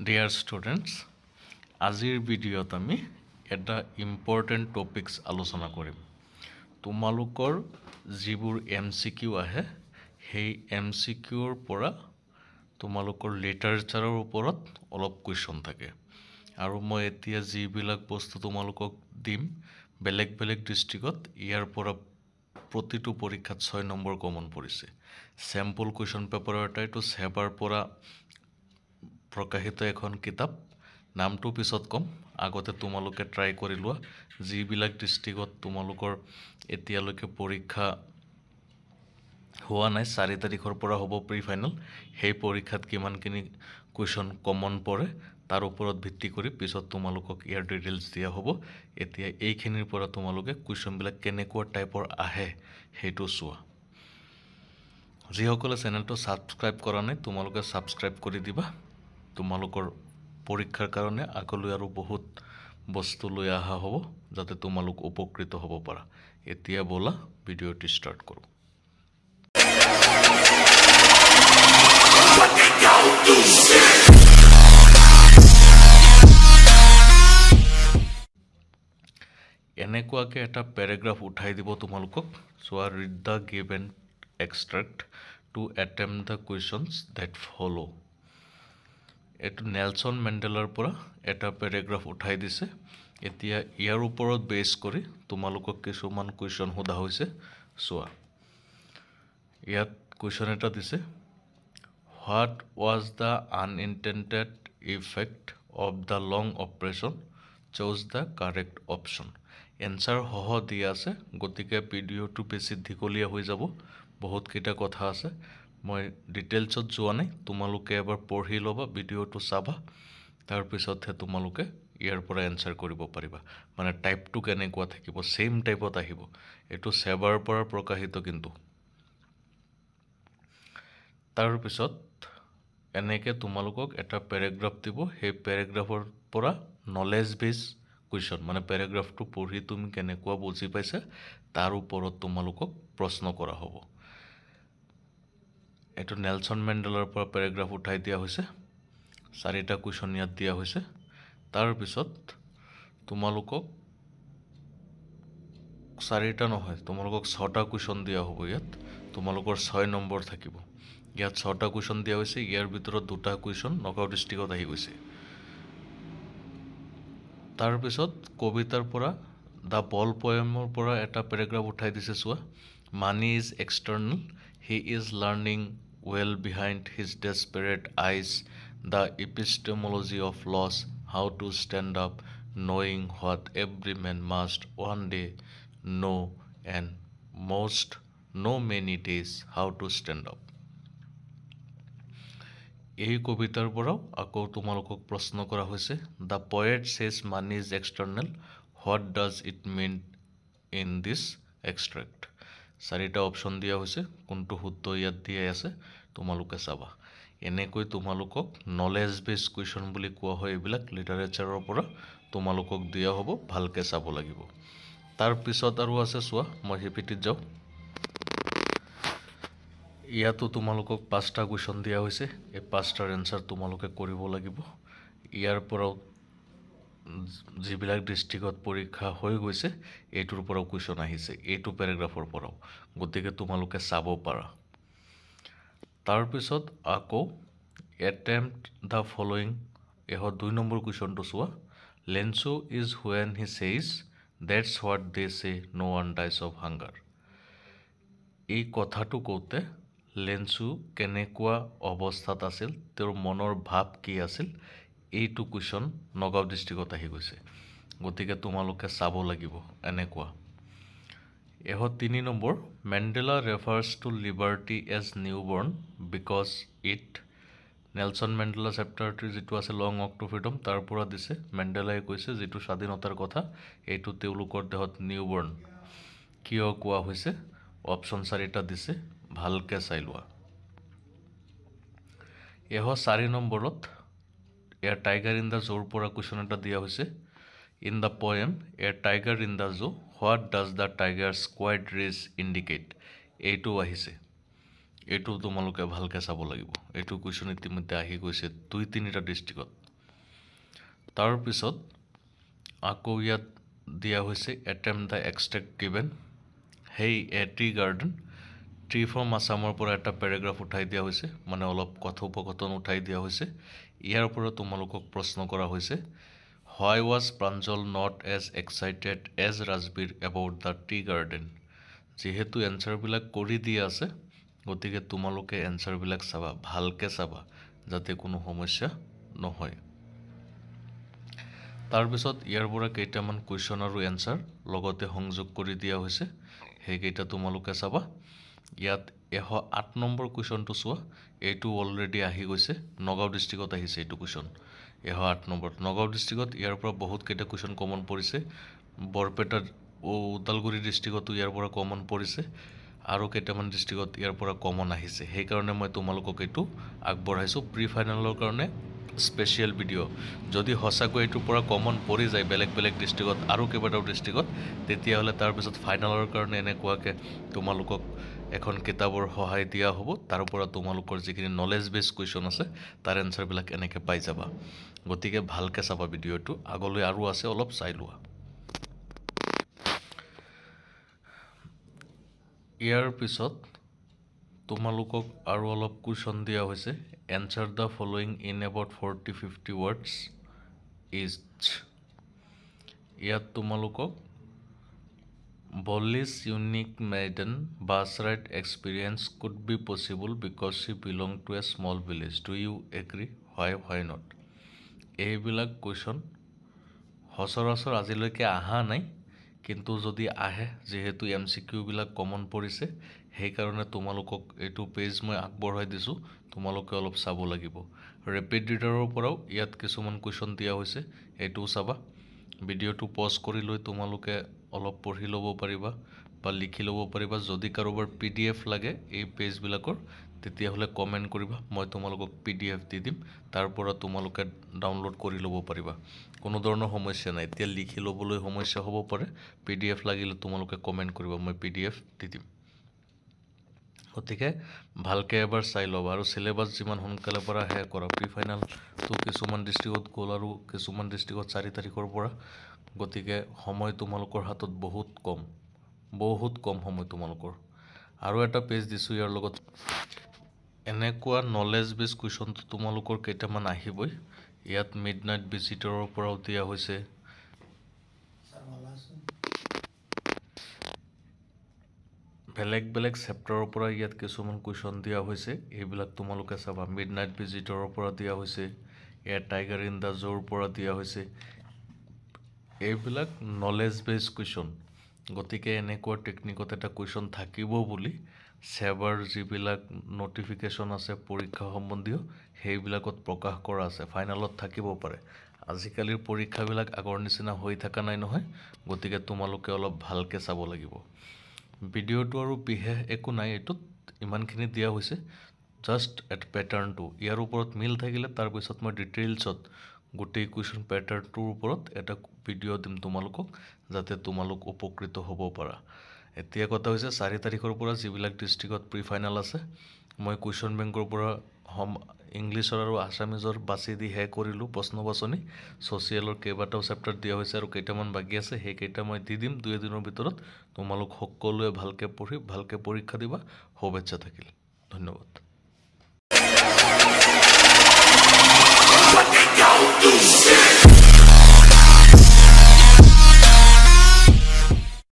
Dear students, আজিৰ ভিডিঅ'ত আমি এটা ইম্পৰ্টেণ্ট টপিকছ আলোচনা কৰিম। তোমালোকৰ যিবোৰ MCQ আহে, সেই MCQৰ পৰা তোমালোকৰ লিটাৰেচাৰৰ ওপৰত অলপ কুৱেশ্যন থাকে। আৰু মই এতিয়া যিবিলাক বস্তু তোমালোকক দিম, বেলেগ বেলেগ ডিষ্ট্ৰিক্টত ইয়াৰ পৰা প্ৰতিটো পৰীক্ষাত 6 নম্বৰ কমন পৰিছে। চেম্পল কুৱেশ্যন পেপাৰৰ এটাইটো চেবাৰ পৰা প্ৰকাশিত এখন কিতাপ, নামটো পিছত ক'ম। আগতে তোমালোকে ট্ৰাই কৰি লোৱা, যিবিলাক ডিষ্ট্ৰিক্টত তোমালোকৰ এতিয়ালৈকে পৰীক্ষা হোৱা নাই, 4 তাৰিখৰ পৰা হ'ব প্ৰি ফাইনেল, সেই পৰীক্ষাত কিমানখিনি কুৱেশ্যন কমন পৰে তাৰ ওপৰত ভিত্তি কৰি পিছত তোমালোকক ইয়াৰ ডিটেইলছ দিয়া হ'ব। এতিয়া এইখিনিৰ পৰা তোমালোকে কুৱেশ্যনবিলাক কেনেকুৱা টাইপৰ আহে সেইটো চোৱা। যিসকলে চেনেলটো ছাবস্ক্ৰাইব কৰা নাই, তোমালোকে ছাবস্ক্ৰাইব কৰি দিবা। তোমালোকৰ পৰীক্ষাৰ কাৰণে আগলৈ আৰু বহুত বস্তু লৈ অহা হ'ব, যাতে তোমালোক উপকৃত হ'ব পাৰা। এতিয়া ব'লা ভিডিঅ'টি ষ্টাৰ্ট কৰোঁ। এনেকুৱাকৈ এটা পেৰাগ্ৰাফ উঠাই দিব তোমালোকক। চোৱা, read the given extract to attempt the questions that follow'. এইটো নেলছন মেণ্ডেলাৰ পৰা এটা পেৰাগ্ৰাফ উঠাই দিছে। এতিয়া ইয়াৰ ওপৰত বেছ কৰি তোমালোকক কিছুমান কুৱেশ্যন সোধা হৈছে। চোৱা, ইয়াত কুৱেশ্যন এটা দিছে, what was the unintended effect of the long operation, choose the correct option. Answer সহ দিয়া আছে, গতিকে ভিডিঅ'টো বেছি দীঘলীয়া হৈ যাব, বহুতকেইটা কথা আছে। মই ডিটেইলছত যোৱা নাই, তোমালোকে এবাৰ পঢ়ি ল'বা, ভিডিঅ'টো চাবা, তাৰপিছতহে তোমালোকে ইয়াৰ পৰা এনচাৰ কৰিব পাৰিবা। মানে টাইপটো কেনেকুৱা থাকিব, ছেইম টাইপত আহিব। এইটো চেবাৰ পৰা প্ৰকাশিত কিন্তু। তাৰপিছত এনেকৈ তোমালোকক এটা পেৰাগ্ৰাফ দিব, সেই পেৰাগ্ৰাফৰ পৰা নলেজ বেছ কুৱেশ্যন, মানে পেৰাগ্ৰাফটো পঢ়ি তুমি কেনেকুৱা বুজি পাইছা তাৰ ওপৰত তোমালোকক প্ৰশ্ন কৰা হ'ব। এইটো নেলছন মেণ্ডেলাৰ পৰা পেৰাগ্ৰাফ উঠাই দিয়া হৈছে, 4টা কুৱেশ্যন ইয়াত দিয়া হৈছে। তাৰপিছত তোমালোকক 4টা নহয়, তোমালোকক 6টা কুৱেশ্যন দিয়া হ'ব। ইয়াত তোমালোকৰ 6 নম্বৰ থাকিব। ইয়াত 6টা কুৱেশ্যন দিয়া হৈছে, ইয়াৰ ভিতৰত 2টা কুৱেশ্যন নগাঁও ডিষ্ট্ৰিক্টত আহি গৈছে। তাৰপিছত কবিতাৰ পৰা দ্য বল পয়েমৰ পৰা এটা পেৰাগ্ৰাফ উঠাই দিছে। চোৱা, money is external, he is learning well behind his desperate eyes, the epistemology of loss, how to stand up, knowing what every man must one day know' and most know' many days how to stand up. এই কবিতাৰ পৰাও আকৌ তোমালোকক প্ৰশ্ন কৰা হৈছে, the poet says money is external, what does it mean in this extract. 4টা option দিয়া হৈছে, কোনটো শুদ্ধ ইয়াত দিয়াই আছে, তোমালোকে চাবা। এনেকৈ তোমালোকক নলেজ বেছ কুৱেশ্যন বুলি কোৱা হয় এইবিলাক, লিটাৰেচাৰৰ পৰা তোমালোকক দিয়া হ'ব, ভালকৈ চাব লাগিব। তাৰপিছত আৰু আছে, চোৱা, মই হেপিটিত যাওঁ। ইয়াতো তোমালোকক 5টা কুৱেশ্যন দিয়া হৈছে, এই 5টাৰ এনচাৰ তোমালোকে কৰিব লাগিব। ইয়াৰ পৰাও যিবিলাক ডিষ্ট্ৰিক্টত পৰীক্ষা হৈ গৈছে, এইটোৰ পৰাও কুৱেশ্যন আহিছে, এইটো পেৰাগ্ৰাফৰ পৰাও, গতিকে তোমালোকে চাব পাৰা। তাৰপিছত আকৌ এটেম্প্ট দ্য ফলোয়িং, 2 নম্বৰ কুৱেশ্যনটো চোৱা, Lencho is when he says that's what they say no' one dies of hunger. এই কথাটো কওঁতে লেঞ্চো কেনেকুৱা অৱস্থাত আছিল, তেওঁৰ মনৰ ভাৱ কি আছিল, এইটো কুৱেশ্যন নগাঁও ডিষ্ট্ৰিক্টত আহি গৈছে, গতিকে তোমালোকে চাব লাগিব। এনেকুৱা 3 নম্বৰ, Mandela refers to liberty as new born because it, Nelson Mandela chapter 3 যিটো আছে লং ৱাক টু ফ্ৰীডম, তাৰ পৰা দিছে। মেণ্ডেলাই কৈছে যিটো স্বাধীনতাৰ কথা, এইটো তেওঁলোকৰ দেহত নিউ বৰ্ণ কিয় কোৱা হৈছে। অপশ্যন 4টা দিছে, ভালকৈ চাই লোৱা। 4 নম্বৰত এ টাইগাৰ ইন দ্য জোৰ পৰা কুৱেশ্যন এটা দিয়া হৈছে। In the poem A tiger in the zoo, what does the tiger squad raise indicate, এইটো আহিছে। এইটো তোমালোকে ভালকৈ চাব লাগিব। এইটো কুৱেশ্যন ইতিমধ্যে আহি গৈছে 2-3টা ডিষ্ট্ৰিক্টত। তাৰ পিছত আকৌ ইয়াত দিয়া হৈছে attempt the extract given hey a tea garden tree from আছামৰ পৰা এটা পেৰাগ্ৰাফ উঠাই দিয়া হৈছে মানে অলপ কথোপকথন উঠাই দিয়া হৈছে ইয়াৰ পৰা তোমালোকক প্ৰশ্ন কৰা হৈছে why was Pranjal not as excited as Rajbir about the tea garden যিহেতু এনচাৰবিলাক কৰি দিয়া আছে গতিকে তোমালোকে এনচাৰবিলাক চাবা ভালকৈ চাবা যাতে কোনো সমস্যা নহয় তাৰপিছত ইয়াৰ পৰা কেইটামান কুৱেশ্যন আৰু এনচাৰ লগতে সংযোগ কৰি দিয়া হৈছে সেইকেইটা তোমালোকে চাবা ইয়াত 108 নম্বৰ কুৱেশ্যনটো চোৱা এইটো অলৰেডি আহি গৈছে নগাঁও ডিষ্ট্ৰিক্টত আহিছে এইটো কুৱেশ্যন 108 নম্বৰত নগাঁও ডিষ্ট্ৰিক্টত ইয়াৰ পৰা বহুত কেইটা কুৱেশ্যন কমন পৰিছে বৰপেটা ওদালগুৰি ডিষ্ট্ৰিক্টতো ইয়াৰ পৰা কমন পৰিছে আৰু কেইটামান ডিষ্ট্ৰিক্টত ইয়াৰ পৰা কমন আহিছে সেইকাৰণে মই তোমালোকক এইটো আগবঢ়াইছোঁ প্ৰি ফাইনেলৰ কাৰণে স্পেচিয়েল ভিডিঅ' যদি সঁচাকৈ এইটোৰ পৰা কমন পৰি যায় বেলেগ বেলেগ ডিষ্ট্ৰিক্টত আৰু কেইবাটাও ডিষ্ট্ৰিক্টত তেতিয়াহ'লে তাৰপিছত ফাইনেলৰ কাৰণে এনেকুৱাকৈ তোমালোকক এখন কিতাপৰ সহায় দিয়া হ'ব তাৰ পৰা তোমালোকৰ যিখিনি নলেজ বেছ কুৱেশ্যন আছে তাৰ এনচাৰবিলাক এনেকৈ পাই যাবা গতিকে ভালকৈ চাবা ভিডিঅ'টো আগলৈ আৰু আছে অলপ চাই লোৱা ইয়াৰ পিছত তোমালোকক আৰু অলপ কুৱেশ্যন দিয়া হৈছে answer the following in about 40-50 words is ইয়াত তোমালোকক Bolly's unique maiden bus ride experience could be possible because she belonged to a small village. Do you agree? Why not? এইবিলাক কুৱেশ্যন সচৰাচৰ আজিলৈকে অহা নাই কিন্তু যদি আহে যিহেতু MCQবিলাক কমন পৰিছে সেইকাৰণে তোমালোকক এইটো পেজ মই আগবঢ়াই দিছোঁ তোমালোকে অলপ চাব লাগিব ৰেপিড ৰিডাৰৰ পৰাও ইয়াত কিছুমান কুৱেশ্যন দিয়া হৈছে এইটোও চাবা ভিডিঅ'টো পজ কৰি লৈ তোমালোকে অলপ পঢ়ি ল'ব পাৰিবা বা লিখি ল'ব পাৰিবা যদি কাৰোবাৰ PDF লাগে এই পেজবিলাকৰ তেতিয়াহ'লে কমেণ্ট কৰিবা মই তোমালোকক PDF দি দিম তাৰ পৰা তোমালোকে ডাউনলোড কৰি ল'ব পাৰিবা কোনো ধৰণৰ সমস্যা নাই এতিয়া লিখি ল'বলৈ সমস্যা হ'ব পাৰে PDF লাগিলে তোমালোকে কমেণ্ট কৰিবা মই PDF দি দিম গতিকে ভালকৈ এবাৰ চাই ল'বা আৰু চিলেবাছ যিমান সোনকালে পৰা শেষ কৰা প্ৰি ফাইনেলটো কিছুমান ডিষ্ট্ৰিক্টত গ'ল আৰু কিছুমান ডিষ্ট্ৰিক্টত 4 তাৰিখৰ পৰা গতিকে সময় তোমালোকৰ হাতত বহুত কম সময় তোমালোকৰ আৰু এটা পেজ দিছোঁ ইয়াৰ লগত এনেকুৱা নলেজ বেছ কুৱেশ্যনটো তোমালোকৰ কেইটামান আহিবই ইয়াত মিডনাইট ভিজিটৰৰ পৰাও দিয়া হৈছে বেলেগ বেলেগ চেপ্টাৰৰ পৰা ইয়াত কিছুমান কুৱেশ্যন দিয়া হৈছে এইবিলাক তোমালোকে চাবা মিডনাইট ভিজিটৰৰ পৰা দিয়া হৈছে এ টাইগাৰ ইন দ্য জোৰ পৰা দিয়া হৈছে এইবিলাক নলেজ বেছ কুৱেশ্যন গতিকে এনেকুৱা টেকনিকত এটা কুৱেশ্যন থাকিব বুলি সেৱাৰ যিবিলাক নটিফিকেশ্যন আছে পৰীক্ষা সম্বন্ধীয় সেইবিলাকত প্ৰকাশ কৰা আছে ফাইনেলত থাকিব পাৰে আজিকালিৰ পৰীক্ষাবিলাক আগৰ নিচিনা হৈ থকা নাই নহয় গতিকে তোমালোকে অলপ ভালকৈ চাব লাগিব ভিডিঅ'টো আৰু বিশেষ একো নাই এইটোত ইমানখিনি দিয়া হৈছে জাষ্ট এট পেটাৰ্ণটো ইয়াৰ ওপৰত মিল থাকিলে তাৰপিছত মই ডিটেইলছত গোটেই কুৱেশ্যন পেটাৰ্ণটোৰ ওপৰত এটা ভিডিঅ' দিম তোমালোকক যাতে তোমালোক উপকৃত হ'ব পাৰা এতিয়া কথা হৈছে 4 তাৰিখৰ পৰা যিবিলাক ডিষ্ট্ৰিক্টত প্ৰি ফাইনেল আছে মই কুৱেশ্যন বেংকৰ পৰা ইংলিছৰ আৰু আছামিজৰ বাছি দি শেষ কৰিলোঁ প্ৰশ্ন বাছনি ছ'চিয়েলৰ কেইবাটাও চেপ্টাৰ দিয়া হৈছে আৰু কেইটামান বাকী আছে সেইকেইটা মই দি দিম 2 দিনৰ ভিতৰত তোমালোক সকলোৱে ভালকৈ পঢ়ি ভালকৈ পৰীক্ষা দিবা শুভেচ্ছা থাকিল ধন্যবাদ